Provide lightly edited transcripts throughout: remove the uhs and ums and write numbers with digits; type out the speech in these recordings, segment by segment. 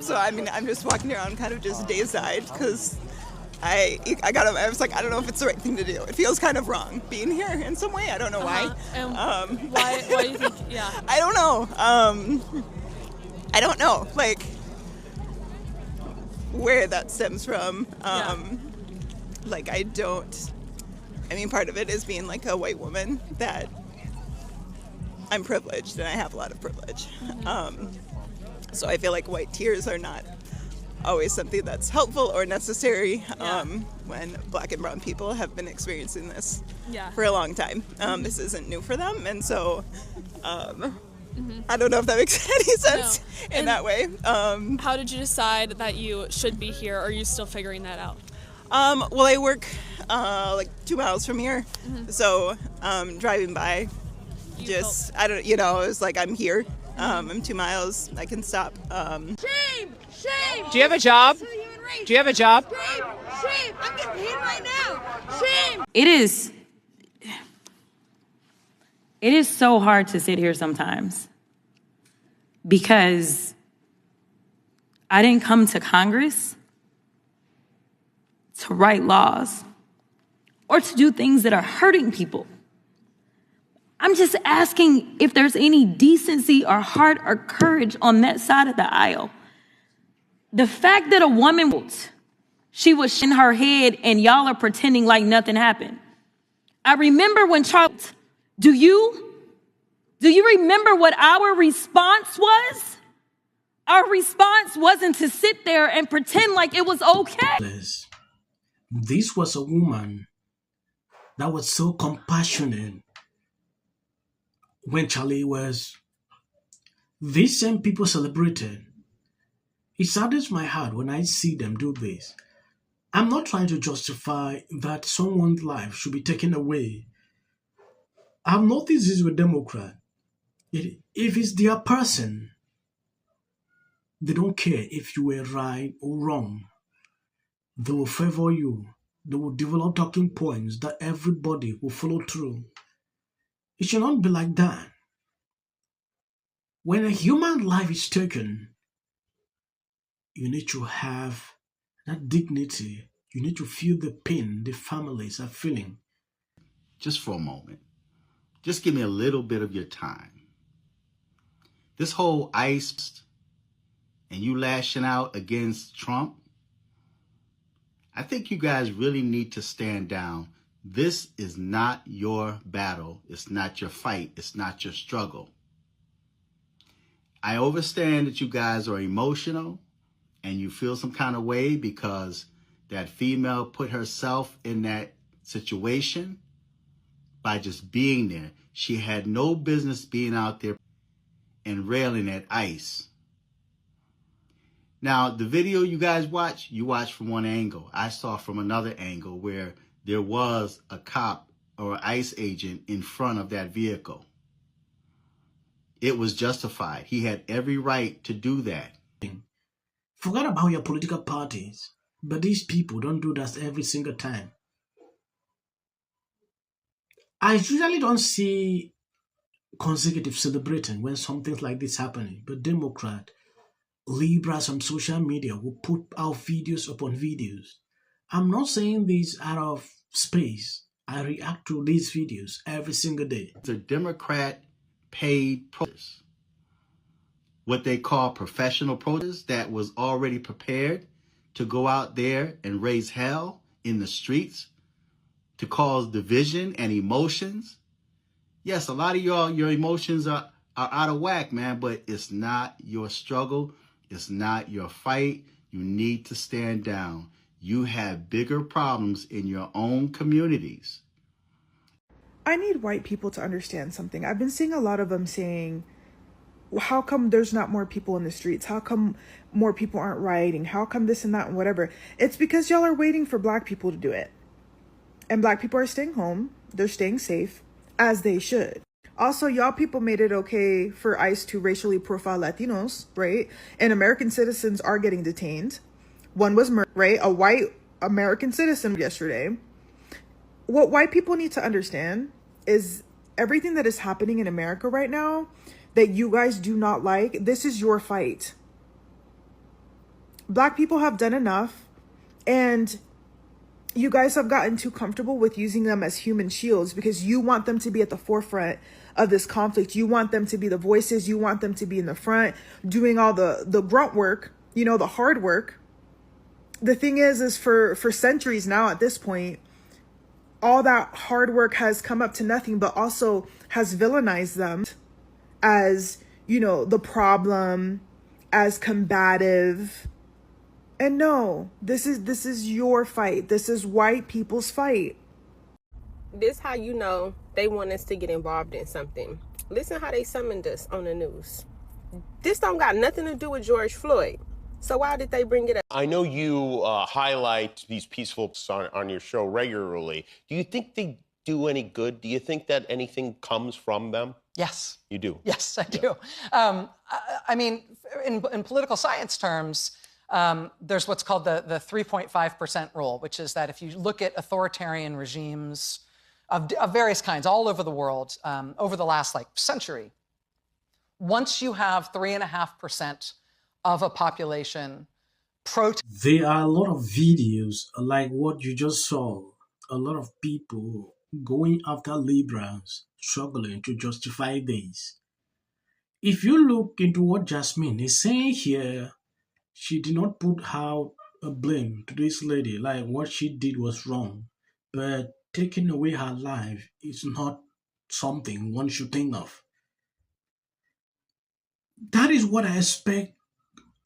So I mean, I'm just walking around kind of just dazed-eyed because I was like, I don't know if it's the right thing to do. It feels kind of wrong being here in some way. I don't know why. And why do you think? Yeah. I don't know. I don't know. Like where that stems from. Like I mean, part of it is being like a white woman that I'm privileged and I have a lot of privilege. So I feel like white tears are not always something that's helpful or necessary when black and brown people have been experiencing this for a long time. This isn't new for them, and so I don't know if that makes any sense in that way. How did you decide that you should be here? Or are you still figuring that out? Well, I work like 2 miles from here, so driving by, it was like I'm here. I'm 2 miles. I can stop. Shame! Shame! Do you have a job? Do you have a job? Shame! Shame! I'm getting paid right now! Shame! It is so hard to sit here sometimes because I didn't come to Congress to write laws or to do things that are hurting people. I'm just asking if there's any decency or heart or courage on that side of the aisle. The fact that a woman, she was in her head and y'all are pretending like nothing happened. I remember when Charles, do you remember what our response was? Our response wasn't to sit there and pretend like it was okay. This was a woman that was so compassionate. When Charlie was, these same people celebrated. It saddens my heart when I see them do this. I'm not trying to justify that someone's life should be taken away. I've noticed this with Democrats. If it's their person, they don't care if you were right or wrong. They will favor you. They will develop talking points that everybody will follow through. It should not be like that. When a human life is taken, you need to have that dignity. You need to feel the pain the families are feeling. Just for a moment. Just give me a little bit of your time. This whole ICE and you lashing out against Trump, I think you guys really need to stand down. This is not your battle. It's not your fight. It's not your struggle. I understand that you guys are emotional and you feel some kind of way because that female put herself in that situation by just being there. She had no business being out there and railing at ICE. Now, the video you guys watch, you watch from one angle. I saw from another angle where there was a cop or ICE agent in front of that vehicle. It was justified. He had every right to do that. Forget about your political parties, but these people don't do that every single time. I usually don't see consecutive celebrating when something like this happening, but Democrat, liberals on social media will put out videos upon videos. I'm not saying this out of space. I react to these videos every single day. The Democrat paid protest, what they call professional protest, that was already prepared to go out there and raise hell in the streets to cause division and emotions. Yes, a lot of y'all, your emotions are out of whack, man, but it's not your struggle. It's not your fight. You need to stand down. You have bigger problems in your own communities. I need white people to understand something. I've been seeing a lot of them saying, how come there's not more people in the streets? How come more people aren't rioting? How come this and that and whatever? It's because y'all are waiting for black people to do it. And black people are staying home. They're staying safe, as they should. Also, y'all people made it okay for ICE to racially profile Latinos, right? And American citizens are getting detained. One was murdered, right? A white American citizen yesterday. What white people need to understand is everything that is happening in America right now that you guys do not like, this is your fight. Black people have done enough, and you guys have gotten too comfortable with using them as human shields because you want them to be at the forefront of this conflict. You want them to be the voices. You want them to be in the front doing all the grunt work, you know, the hard work. The thing is for centuries now at this point, all that hard work has come up to nothing, but also has villainized them as, you know, the problem, as combative. And no, this is your fight. This is white people's fight. This how you know they want us to get involved in something. Listen how they summoned us on the news. This don't got nothing to do with George Floyd. So why did they bring it up? I know you highlight these peaceful on your show regularly. Do you think they do any good? Do you think that anything comes from them? Yes. You do? Yes, I do. I mean, in political science terms, there's what's called the 3.5% rule, which is that if you look at authoritarian regimes of various kinds all over the world over the last century, once you have 3.5% of a population there are a lot of videos like what you just saw, a lot of people going after liberals, struggling to justify this. If you look into what Jasmine is saying here, she did not put out a blame to this lady, like what she did was wrong. But taking away her life is not something one should think of. That is what I expect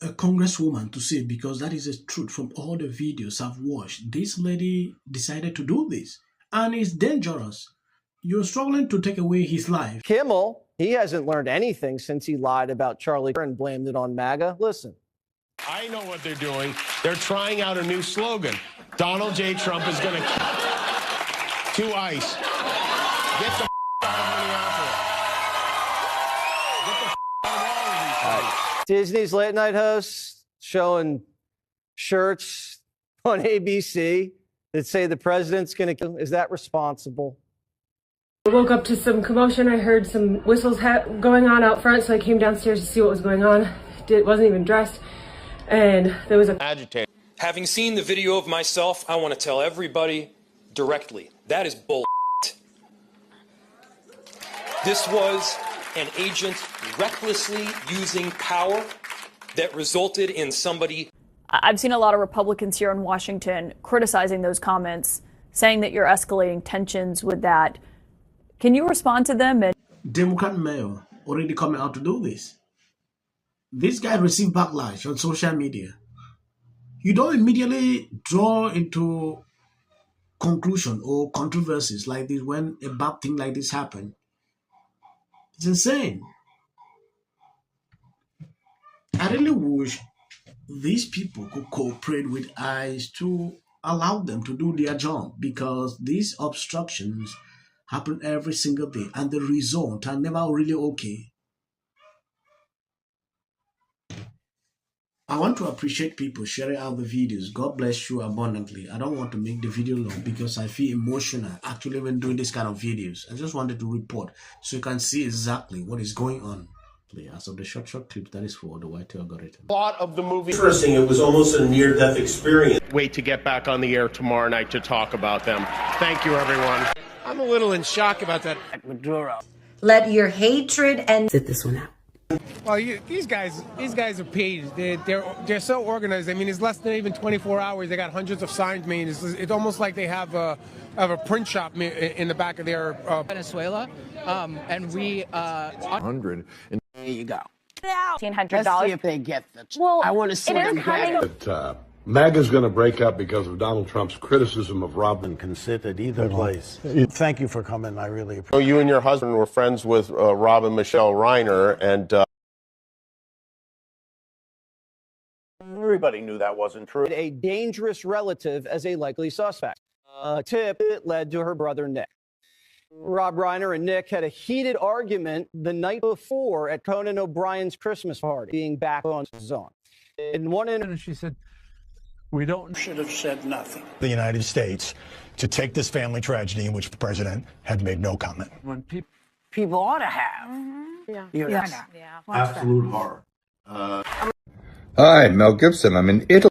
a congresswoman to say, because that is the truth from all the videos I've watched. This lady decided to do this, and it's dangerous. You're struggling to take away his life. Kimmel, he hasn't learned anything since he lied about Charlie and blamed it on MAGA. Listen. I know what they're doing. They're trying out a new slogan. Donald J. Trump is going to ICE. Get the out of Minneapolis. Get the out of all of these places. Disney's late night hosts showing shirts on ABC that say the president's going to kill. Is that responsible? I woke up to some commotion. I heard some whistles going on out front, so I came downstairs to see what was going on. Wasn't even dressed. And there was a agitator. Having seen the video of myself, I want to tell everybody directly, that is bull. This was an agent recklessly using power that resulted in somebody. I've seen a lot of Republicans here in Washington criticizing those comments, saying that you're escalating tensions with that. Can you respond to them? Democrat mayor already coming out to do this. This guy received backlash on social media. You don't immediately draw into conclusion or controversies like this when a bad thing like this happens. It's insane. I really wish these people could cooperate with ICE to allow them to do their job, because these obstructions happen every single day and the results are never really okay. I want to appreciate people sharing out the videos. God bless you abundantly. I don't want to make the video long because I feel emotional actually when doing this kind of videos. I just wanted to report so you can see exactly what is going on. As of the short clip, that is for the white algorithm. Plot of the movie. Interesting, it was almost a near-death experience. Wait to get back on the air tomorrow night to talk about them. Thank you, everyone. I'm a little in shock about that. Maduro. Let your hatred and sit this one out. Well, these guys are paid. They're so organized. I mean, it's less than even 24 hours. They got hundreds of signs made. It's almost like they have a print shop in the back of their Venezuela, and we 100. There you go. $1,500. Let's see if they get the. Well, I want to see them get it. MAGA's going to break up because of Donald Trump's criticism of Robin. Considered either place. Thank you for coming. I really appreciate it. You and your husband were friends with Rob and Michelle Reiner, and Everybody knew that wasn't true. A dangerous relative as a likely suspect. A tip that led to her brother Nick. Rob Reiner and Nick had a heated argument the night before at Conan O'Brien's Christmas party, being back on his own. In one incident, she said, Should have said nothing. the United States to take this family tragedy in which the president had made no comment. When people ought to have. Yeah. You know. Yeah. Absolute horror. Hi, Mel Gibson. I'm in Italy.